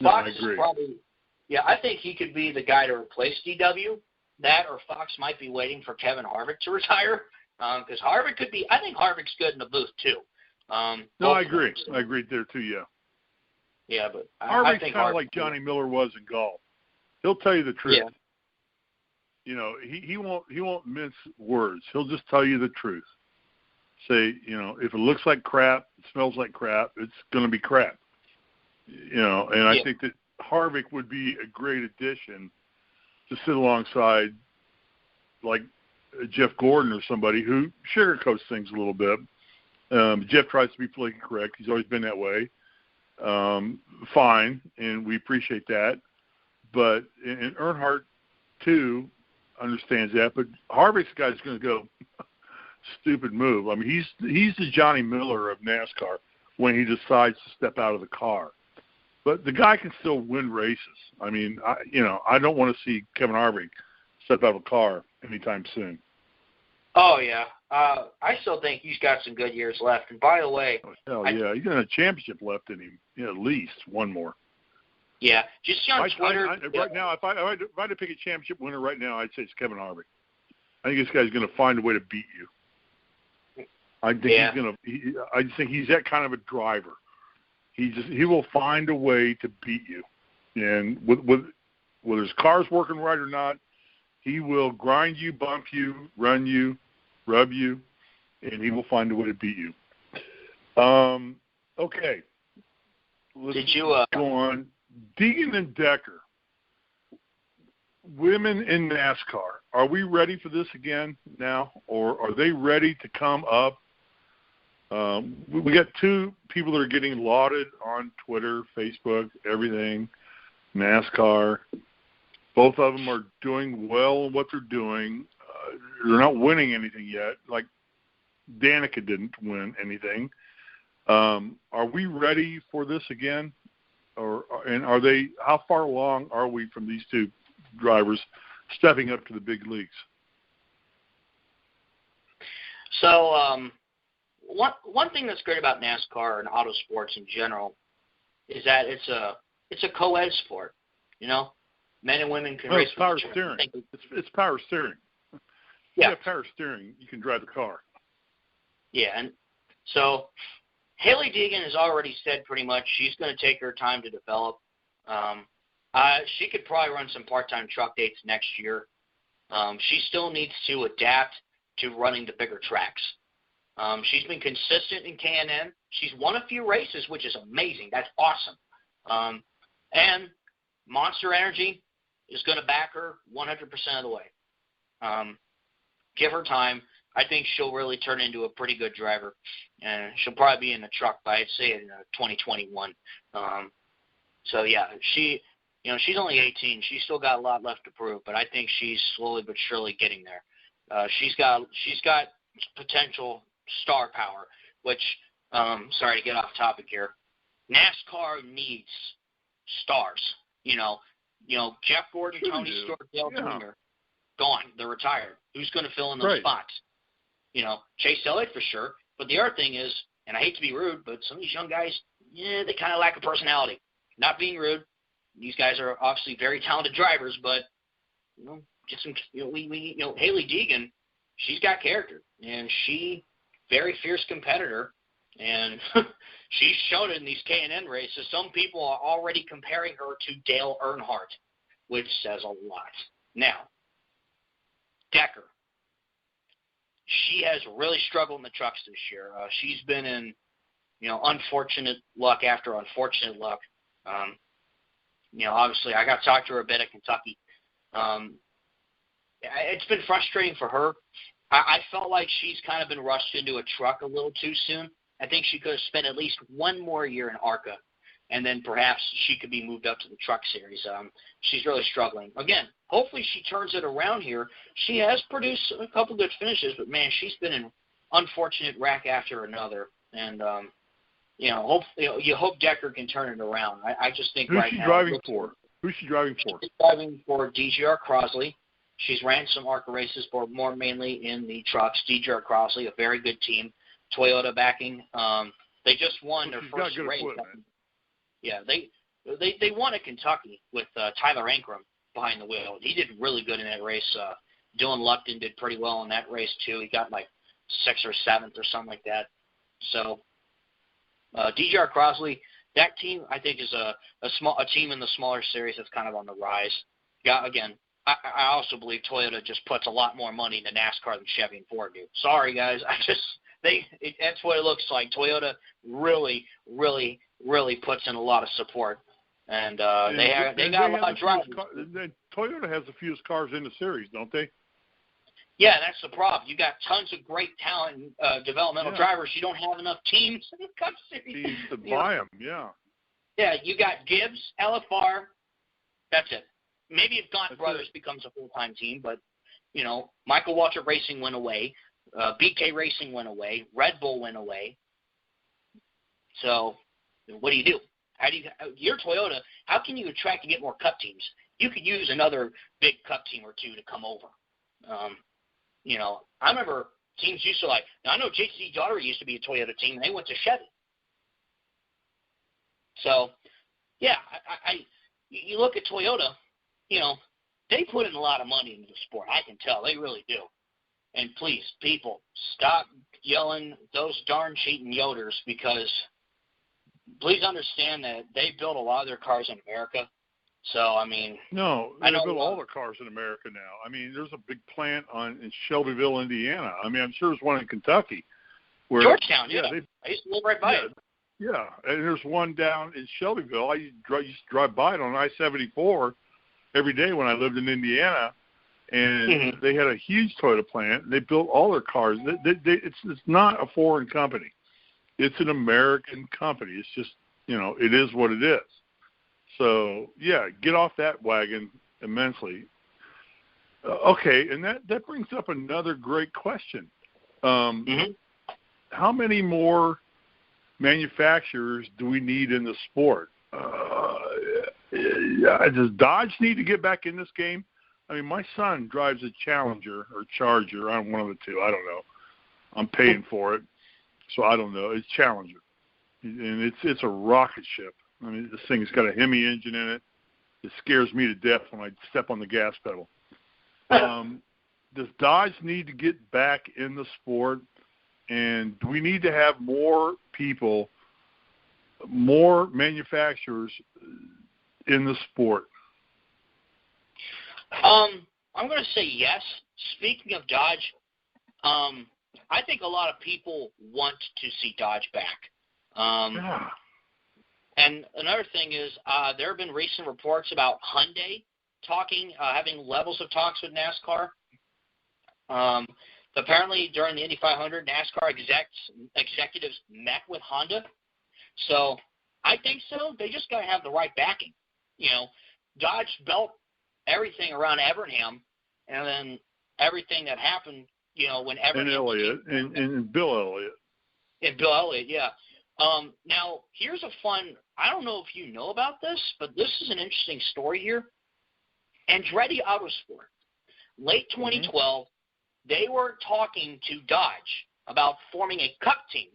Fox is probably, I think he could be the guy to replace DW. That or Fox might be waiting for Kevin Harvick to retire because Harvick could be. I think Harvick's good in the booth too. No, I agree. I agree there too. Yeah. Yeah, but Harvick's I think kind of like Johnny Miller was in golf. He'll tell you the truth. Yeah. He won't mince words. He'll just tell you the truth. Say, if it looks like crap, it smells like crap, it's going to be crap. And I think that Harvick would be a great addition to sit alongside, like Jeff Gordon or somebody who sugarcoats things a little bit. Jeff tries to be politically correct. He's always been that way. Fine, and we appreciate that. But and Earnhardt too understands that. But Harvick's the guy that's going to go stupid move. I mean, he's the Johnny Miller of NASCAR when he decides to step out of the car. But the guy can still win races. I mean, I don't want to see Kevin Harvick step out of a car anytime soon. Oh, yeah. I still think he's got some good years left. And by the way, yeah, he's got a championship left in him, at least one more. Yeah, just on Twitter. Right now, if I had to pick a championship winner right now, I'd say it's Kevin Harvick. I think this guy's going to find a way to beat you. I think I just think he's that kind of a driver. He will find a way to beat you, and whether his car's working right or not, he will grind you, bump you, run you, rub you, and he will find a way to beat you. Okay. Let's go on. Deegan and Decker, women in NASCAR. Are we ready for this again now, or are they ready to come up? We got two people that are getting lauded on Twitter, Facebook, everything, NASCAR. Both of them are doing well in what they're doing. They're not winning anything yet. Like Danica didn't win anything. Are we ready for this again? And are they? How far along are we from these two drivers stepping up to the big leagues? So one thing that's great about NASCAR and auto sports in general is that it's a co-ed sport. Men and women can race. It's power steering. It's power steering. Yeah, power steering. You can drive the car. Yeah, and so Hailie Deegan has already said pretty much she's going to take her time to develop. She could probably run some part-time truck dates next year. She still needs to adapt to running the bigger tracks. She's been consistent in K&N. She's won a few races, which is amazing. That's awesome. And Monster Energy is going to back her 100% of the way. Give her time. I think she'll really turn into a pretty good driver, and she'll probably be in the truck by, I'd say, in 2021. So yeah, she's only 18. She's still got a lot left to prove, but I think she's slowly but surely getting there. She's got potential star power, which sorry to get off topic here. NASCAR needs stars. Jeff Gordon, Tony Stewart, Dale Jr. gone. They're retired. Who's going to fill in those spots? Chase Elliott for sure. But the other thing is, and I hate to be rude, but some of these young guys, they kind of lack a personality. Not being rude. These guys are obviously very talented drivers, but get some. Hailie Deegan, she's got character, and she very fierce competitor, and she's shown it in these K&N races. Some people are already comparing her to Dale Earnhardt, which says a lot. Now, Decker. She has really struggled in the trucks this year. She's been in, unfortunate luck after unfortunate luck. Obviously, I got to talk to her a bit at Kentucky. It's been frustrating for her. I felt like she's kind of been rushed into a truck a little too soon. I think she could have spent at least one more year in ARCA, and then perhaps she could be moved up to the truck series. She's really struggling. Again, hopefully she turns it around here. She has produced a couple good finishes, but, man, she's been in unfortunate rack after another. And, you hope Decker can turn it around. I just think Who's she driving for? Who's she driving for? She's driving for DGR Crosley. She's ran some ARCA races, but more mainly in the trucks. DGR Crosley, a very good team. Toyota backing. They just won their first race. Yeah, they won at Kentucky with Tyler Ankrum behind the wheel. He did really good in that race. Dylan Lupton did pretty well in that race too. He got like 6th or 7th or something like that. So DGR Crosley, that team I think is a team in the smaller series that's kind of on the rise. Yeah, again, I also believe Toyota just puts a lot more money into NASCAR than Chevy and Ford do. Sorry guys, that's what it looks like. Toyota really, really, really puts in a lot of support. And they got a lot of drivers. Toyota has the fewest cars in the series, don't they? Yeah, that's the problem. You got tons of great talent, developmental drivers. You don't have enough teams in the Cup Series. Teams to buy them, yeah. Yeah, you got Gibbs, LFR. That's it. Maybe if Gaunt Brothers becomes a full-time team, but, Michael Waltrip Racing went away. BK Racing went away. Red Bull went away. So what do you do? You're Toyota. How can you attract and get more Cup teams? You could use another big Cup team or two to come over. I remember teams used to now I know JC Daugherty used to be a Toyota team, and they went to Chevy. So, yeah, you look at Toyota, they put in a lot of money into the sport. I can tell. They really do. And please, people, stop yelling those darn cheating Yoders, because please understand that they build a lot of their cars in America. So, No, they build all their cars in America now. There's a big plant in Shelbyville, Indiana. I'm sure there's one in Kentucky. Georgetown, yeah. I used to live right by it. Yeah, and there's one down in Shelbyville. I used to drive by it on I-74 every day when I lived in Indiana, and they had a huge Toyota plant. They built all their cars. It's not a foreign company. It's an American company. It's just, it is what it is. So, yeah, get off that wagon immensely. Okay, and that brings up another great question. How many more manufacturers do we need in the sport? Does Dodge need to get back in this game? My son drives a Challenger or Charger. I'm one of the two. I don't know. I'm paying for it, so I don't know. It's Challenger, and it's a rocket ship. This thing's got a Hemi engine in it. It scares me to death when I step on the gas pedal. Does Dodge need to get back in the sport? And do we need to have more people, more manufacturers in the sport? I'm going to say yes. Speaking of Dodge, I think a lot of people want to see Dodge back. And another thing is there have been recent reports about Hyundai having levels of talks with NASCAR. Apparently, during the Indy 500, NASCAR executives met with Honda. So I think so. They just got to have the right backing. Dodge built everything around Evernham, and then everything that happened, when Evernham. And Elliott, and Bill Elliott. And Bill Elliott, yeah. Now, here's I don't know if you know about this, but this is an interesting story here. Andretti Autosport, late 2012, they were talking to Dodge about forming a Cup team,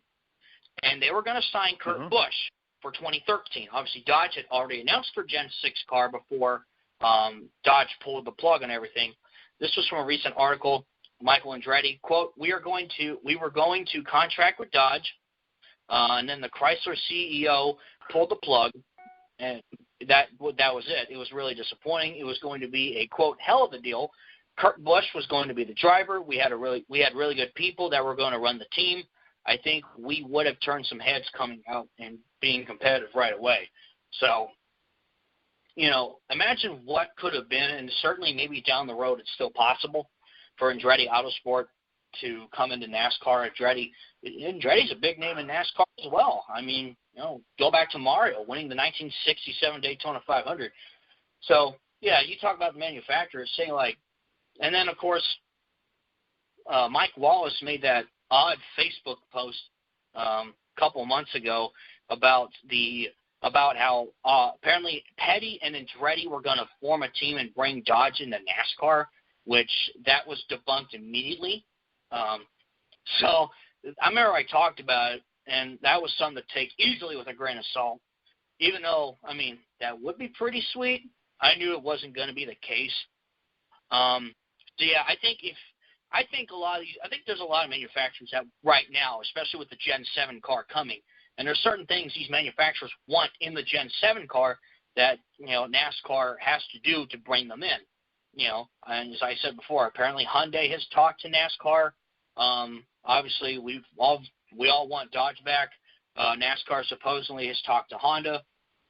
and they were going to sign Kurt Busch for 2013. Obviously, Dodge had already announced their Gen 6 car before Dodge pulled the plug on everything. This was from a recent article. Michael Andretti, quote, we were going to contract with Dodge, and then the Chrysler CEO pulled the plug, and that was it. It was really disappointing. It was going to be a, quote, hell of a deal. Kurt Busch was going to be the driver. We had really good people that were going to run the team. I think we would have turned some heads coming out and being competitive right away. So, imagine what could have been, and certainly maybe down the road it's still possible for Andretti Autosport to come into NASCAR. Andretti's a big name in NASCAR as well. Go back to Mario winning the 1967 Daytona 500. So, yeah, you talk about the manufacturers saying and then, of course, Mike Wallace made that odd Facebook post a couple months ago about how apparently Petty and Andretti were going to form a team and bring Dodge into NASCAR, which that was debunked immediately. So I remember I talked about it, and that was something to take easily with a grain of salt, even though, that would be pretty sweet. I knew it wasn't going to be the case. So yeah, I think there's a lot of manufacturers that right now, especially with the Gen 7 car coming, and there's certain things these manufacturers want in the Gen 7 car that NASCAR has to do to bring them in. And as I said before, apparently Hyundai has talked to NASCAR. Obviously, we all want Dodge back. NASCAR supposedly has talked to Honda.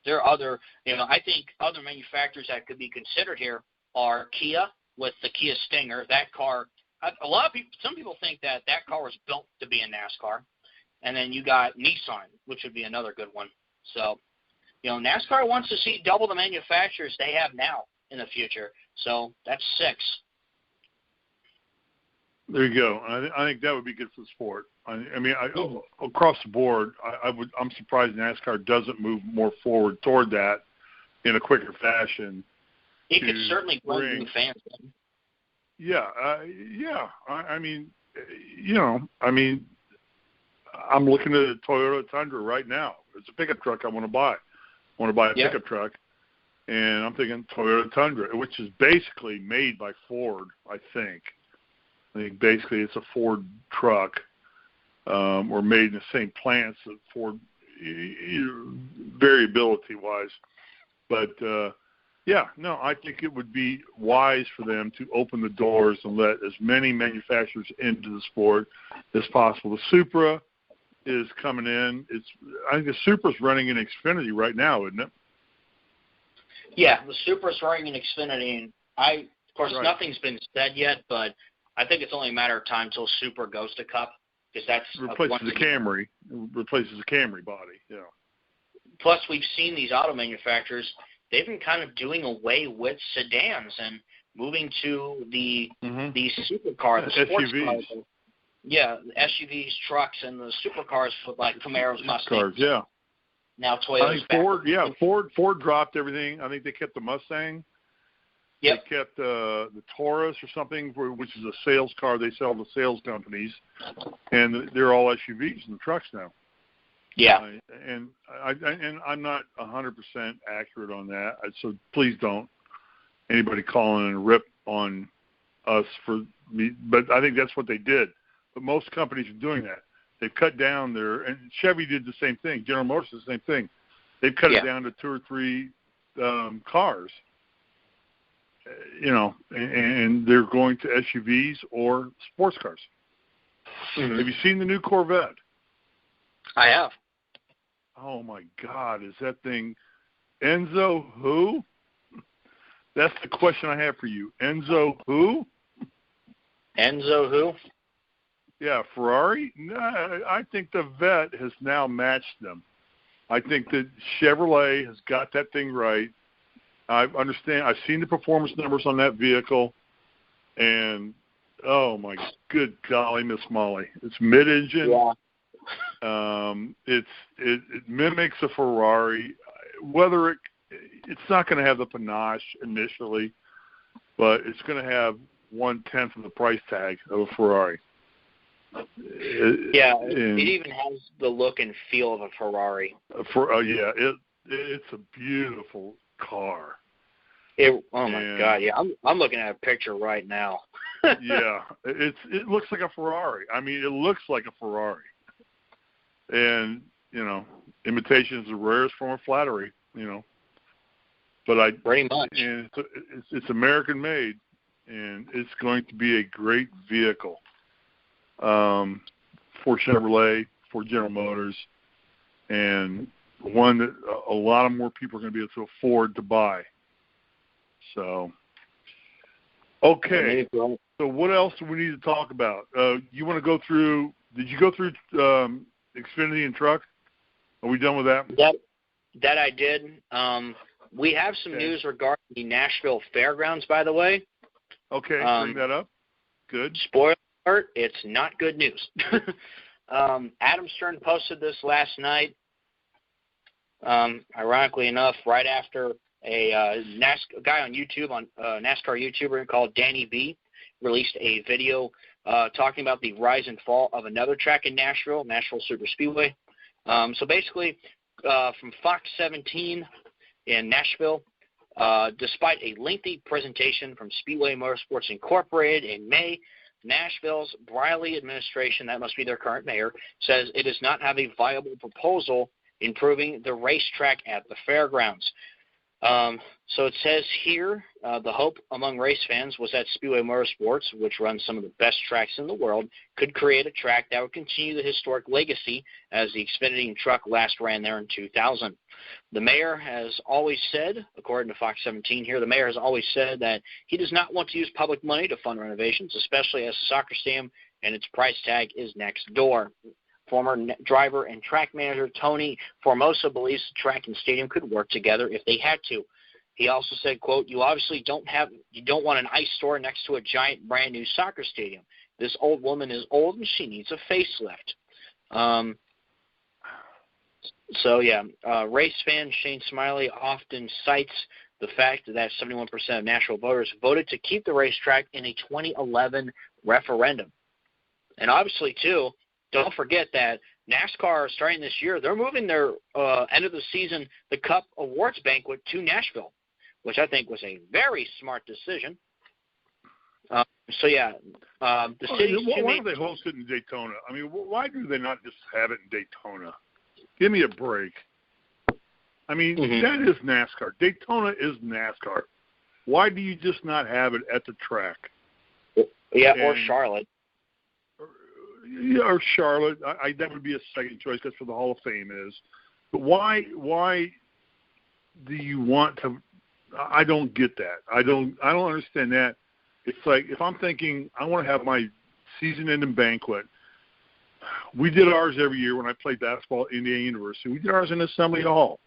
there are other, I think other manufacturers that could be considered here are Kia with the Kia Stinger. That car, some people think that car was built to be in NASCAR. And then you got Nissan, which would be another good one. So, NASCAR wants to see double the manufacturers they have now in the future. So that's 6. There you go. I think that would be good for the sport. Across the board, I'm surprised NASCAR doesn't move more forward toward that in a quicker fashion. It could certainly bring new fans in. Yeah, I'm looking at a Toyota Tundra right now. It's a pickup truck I want to buy. I want to buy a pickup truck, and I'm thinking Toyota Tundra, which is basically made by Ford, I think. Basically it's a Ford truck, or made in the same plants that Ford, variability-wise. But, I think it would be wise for them to open the doors and let as many manufacturers into the sport as possible. The Supra is coming in. I think the Supra's running in Xfinity right now, isn't it? Yeah, the Supra's running in Xfinity. And nothing's been said yet, but I think it's only a matter of time until Supra goes to Cup, because that's replaces the Camry. Replaces the Camry body. Yeah. Plus, we've seen these auto manufacturers. They've been kind of doing away with sedans and moving to the supercar, the sports SUVs. cars. Yeah, SUVs, trucks, and the supercars with like Camaros, Mustangs. Cars, yeah. Now Toyota's back. Ford dropped everything. I think they kept the Mustang. Yep. They kept the Taurus or something, which is a sales car they sell to sales companies, and they're all SUVs and trucks now. Yeah. And I'm not 100% accurate on that, so please don't anybody calling and rip on us for me. But I think that's what they did. But most companies are doing that. They've cut down and Chevy did the same thing. General Motors did the same thing. They've cut it down to 2 or 3 cars. And they're going to SUVs or sports cars. Mm-hmm. Have you seen the new Corvette? I have. Oh, my God. Is that thing Enzo who? That's the question I have for you. Enzo who? Enzo who? Yeah, Ferrari? No, I think the Vet has now matched them. I think that Chevrolet has got that thing right. I understand. I've seen the performance numbers on that vehicle, and oh my good golly, Miss Molly, it's mid-engine. Yeah. It mimics a Ferrari. Whether it's not going to have the panache initially, but it's going to have 1/10 of the price tag of a Ferrari. It even has the look and feel of a Ferrari. It's a beautiful car. My God, yeah, I'm looking at a picture right now. Yeah, it looks like a Ferrari. I mean, it looks like a Ferrari. And imitation is the rarest form of flattery. But pretty much. And it's American made, and it's going to be a great vehicle for Chevrolet, for General Motors, and one that a lot of more people are going to be able to afford to buy. So, okay. So what else do we need to talk about? You want to go through? Did you go through Xfinity and truck? Are we done with that? That I did. We have some news regarding the Nashville Fairgrounds, by the way. Okay, bring that up. Good. Spoiler alert, it's not good news. Adam Stern posted this last night, ironically enough, right after a guy on YouTube, NASCAR YouTuber called Danny B, released a video talking about the rise and fall of another track in Nashville Super Speedway. So basically, from Fox 17 in Nashville, despite a lengthy presentation from Speedway Motorsports Incorporated in May, Nashville's Briley administration, that must be their current mayor, says it does not have a viable proposal improving the racetrack at the fairgrounds. So it says here, the hope among race fans was that Speedway Motorsports, which runs some of the best tracks in the world, could create a track that would continue the historic legacy as the Xfinity truck last ran there in 2000. The mayor has always said, according to Fox 17 here, the mayor has always said that he does not want to use public money to fund renovations, especially as the soccer stadium and its price tag is next door. Former driver and track manager Tony Formosa believes the track and stadium could work together if they had to. He also said, quote, you obviously don't want an ice store next to a giant brand new soccer stadium. This old woman is old and she needs a facelift. Race fan Shane Smiley often cites the fact that 71% of Nashville voters voted to keep the racetrack in a 2011 referendum. And obviously, too, don't forget that NASCAR, starting this year, they're moving their end of the season, the Cup Awards banquet to Nashville, which I think was a very smart decision. The city. Why do they host it in Daytona? I mean, why do they not just have it in Daytona? Give me a break. I mean, that is NASCAR. Daytona is NASCAR. Why do you just not have it at the track? Yeah, or Charlotte. Or Charlotte. That would be a second choice. That's where the Hall of Fame is. But why do you want to? I don't get that. I don't understand that. It's like if I'm thinking I want to have my season-ending banquet. We did ours every year when I played basketball at Indiana University. We did ours in Assembly Hall.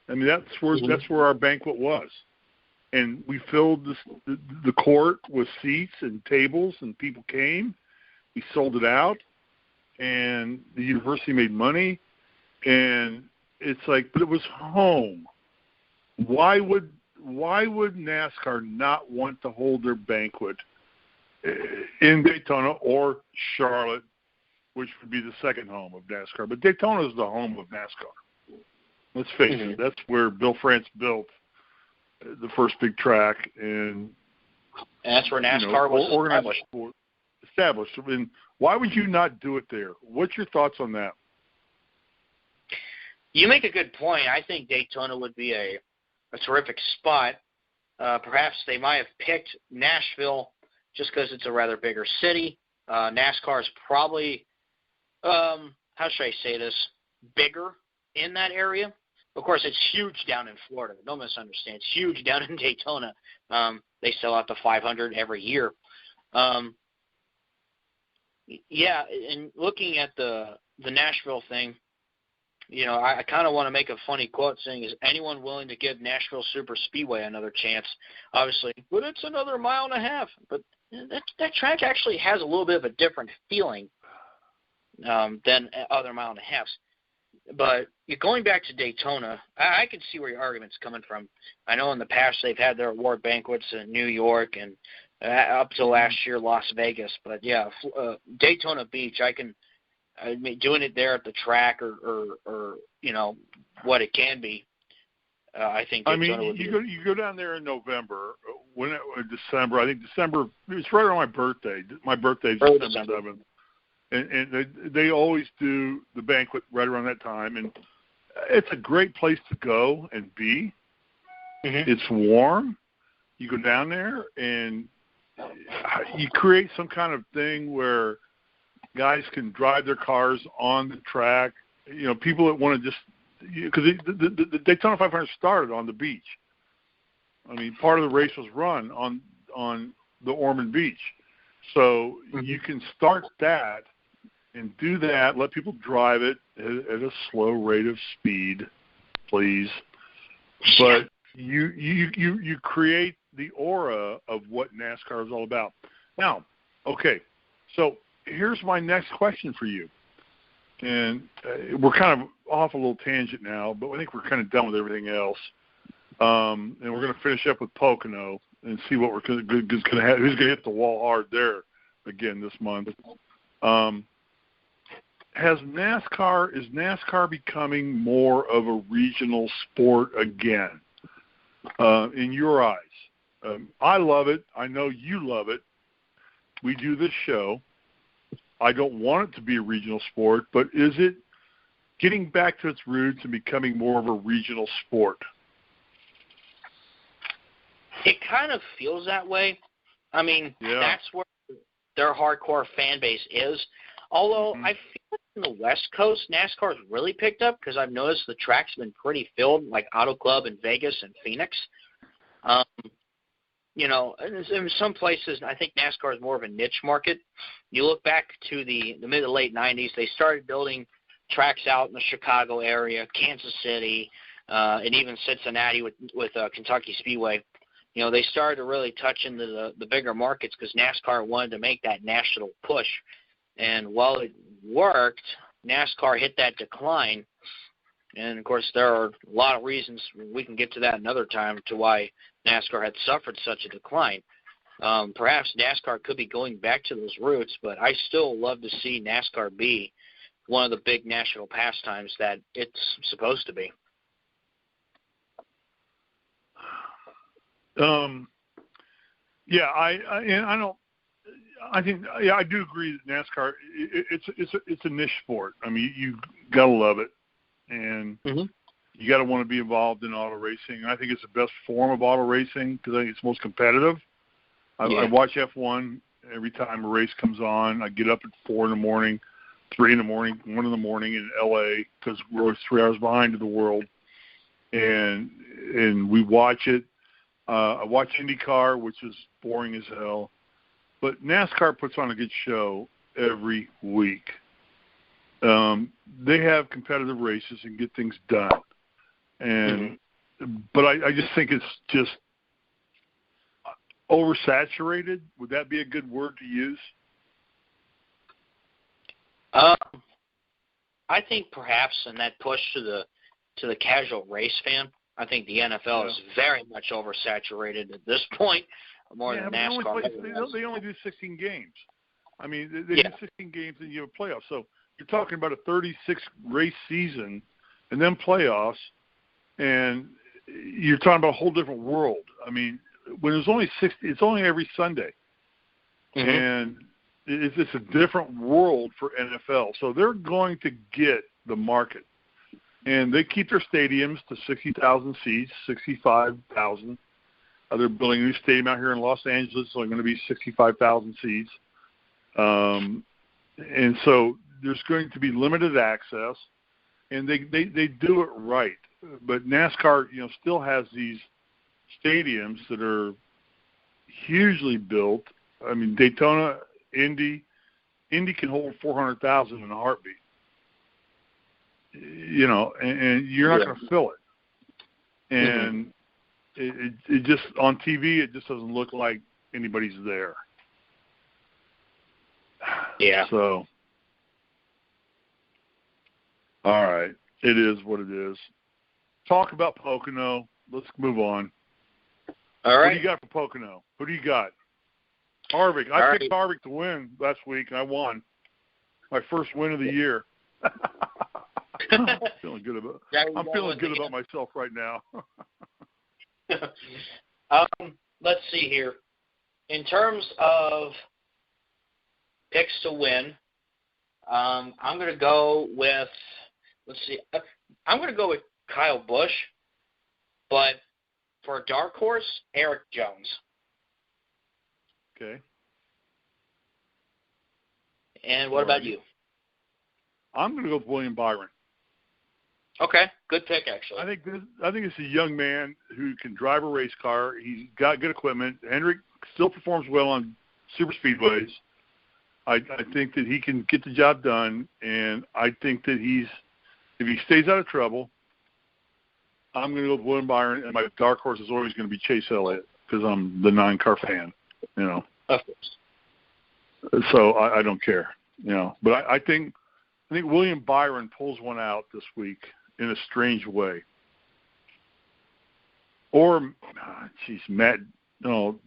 I mean, that's where our banquet was, and we filled the court with seats and tables, and people came. We sold it out, and the university made money, and it's like, but it was home. Why would NASCAR not want to hold their banquet in Daytona or Charlotte, which would be the second home of NASCAR? But Daytona is the home of NASCAR. Let's face it, that's where Bill France built the first big track, and that's where NASCAR was established. I mean, why would you not do it there? What's your thoughts on that? You make a good point. I think Daytona would be a terrific spot. Perhaps they might have picked Nashville just because it's a rather bigger city. NASCAR is probably, how should I say this, bigger in that area. Of course, it's huge down in Florida. Don't misunderstand. It's huge down in Daytona. They sell out the 500 every year. And looking at the Nashville thing, I kind of want to make a funny quote saying, is anyone willing to give Nashville Super Speedway another chance? Obviously, but it's another mile and a half. But that track actually has a little bit of a different feeling than other mile and a halves. But going back to Daytona, I can see where your argument's coming from. I know in the past they've had their award banquets in New York and up to last year Las Vegas. But, Daytona Beach, I mean, doing it there at the track or what it can be, I think Daytona would be. You go down there in November, December. I think December, it's right around my birthday. My birthday is December 7th. And they always do the banquet right around that time. And it's a great place to go and be. Mm-hmm. It's warm. You go down there and you create some kind of thing where guys can drive their cars on the track. People that want to just – because the Daytona 500 started on the beach. I mean, part of the race was run on the Ormond Beach. So you can start that and do that, let people drive it at a slow rate of speed, please. But you create the aura of what NASCAR is all about. Now, okay, so here's my next question for you. And we're kind of off a little tangent now, but I think we're kind of done with everything else. And we're going to finish up with Pocono and see what who's going to hit the wall hard there again this month. Is NASCAR becoming more of a regional sport again in your eyes? I love it. I know you love it. We do this show. I don't want it to be a regional sport, but is it getting back to its roots and becoming more of a regional sport? It kind of feels that way. I mean, that's where their hardcore fan base is. Although I feel like in the West Coast, NASCAR's really picked up because I've noticed the track's been pretty filled, like Auto Club in Vegas and Phoenix. You know, in some places, I think NASCAR is more of a niche market. You look back to the mid to late 90s, they started building tracks out in the Chicago area, Kansas City, and even Cincinnati with Kentucky Speedway. You know, they started to really touch into the bigger markets because NASCAR wanted to make that national push. And while it worked, NASCAR hit that decline. And, of course, there are a lot of reasons, we can get to that another time, to why NASCAR had suffered such a decline. Perhaps NASCAR could be going back to those roots, but I still love to see NASCAR be one of the big national pastimes that it's supposed to be. I do agree that NASCAR it's a niche sport. I mean, you gotta love it, and you gotta want to be involved in auto racing. I think it's the best form of auto racing because I think it's most competitive. I watch F1 every time a race comes on. I get up at 4 in the morning, 3 in the morning, 1 in the morning in LA because we're always 3 hours behind the world, and we watch it. I watch IndyCar, which is boring as hell. But NASCAR puts on a good show every week. They have competitive races and get things done. But I just think it's just oversaturated. Would that be a good word to use? I think perhaps in that push to the casual race fan, I think the NFL is very much oversaturated at this point, more than NASCAR. They only do 16 games. I mean, they do 16 games and you have a playoff. So you're talking about a 36-race season and then playoffs, and you're talking about a whole different world. I mean, when there's only 60, it's only every Sunday. And it's a different world for NFL. So they're going to get the market. And they keep their stadiums to 60,000 seats, 65,000. They're building a new stadium out here in Los Angeles, so it's going to be 65,000 seats. And so there's going to be limited access, and they do it right. But NASCAR, still has these stadiums that are hugely built. I mean, Daytona, Indy can hold 400,000 in a heartbeat. And you're not going to fill it. And it just, on TV, it just doesn't look like anybody's there. Yeah. So, all right. It is what it is. Talk about Pocono. Let's move on. All right. What do you got for Pocono? Who do you got? Harvick. I picked Harvick to win last week, and I won. My first win of the year. I'm feeling good about myself right now. Let's see here. In terms of picks to win, I'm going to go with. Let's see. I'm going to go with Kyle Busch, but for a dark horse, Eric Jones. Okay. And what about you? I'm going to go with William Byron. Okay, good pick, actually. I think it's a young man who can drive a race car. He's got good equipment. Hendrick still performs well on super speedways. I think that he can get the job done, and I think that if he stays out of trouble, I'm going to go with William Byron, and my dark horse is always going to be Chase Elliott because I'm the 9-car fan, Of course. So I don't care, But I think William Byron pulls one out this week in a strange way. Or, Matt. No,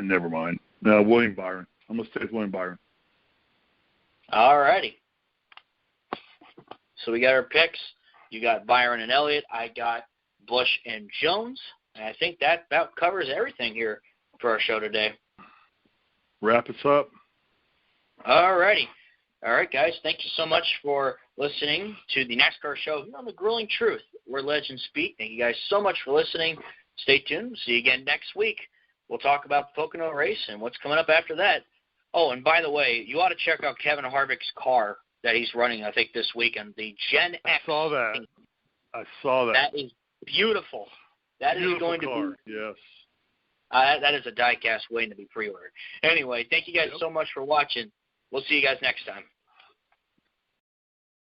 never mind. No, William Byron. I'm going to stay with William Byron. All righty. So we got our picks. You got Byron and Elliott. I got Busch and Jones. And I think that about covers everything here for our show today. Wrap us up. All righty. All right, guys. Thank you so much for listening to the NASCAR show here on The Grueling Truth, where legends speak. Thank you guys so much for listening. stay tuned. See you again next week. We'll talk about the Pocono race and what's coming up after that. Oh, and by the way, you ought to check out Kevin Harvick's car that he's running, I think, this weekend, the Gen X. I saw that. That is beautiful. That beautiful is going car. to be. Yes. That is a die-cast waiting to be pre-ordered. Anyway, thank you guys so much for watching. We'll see you guys next time.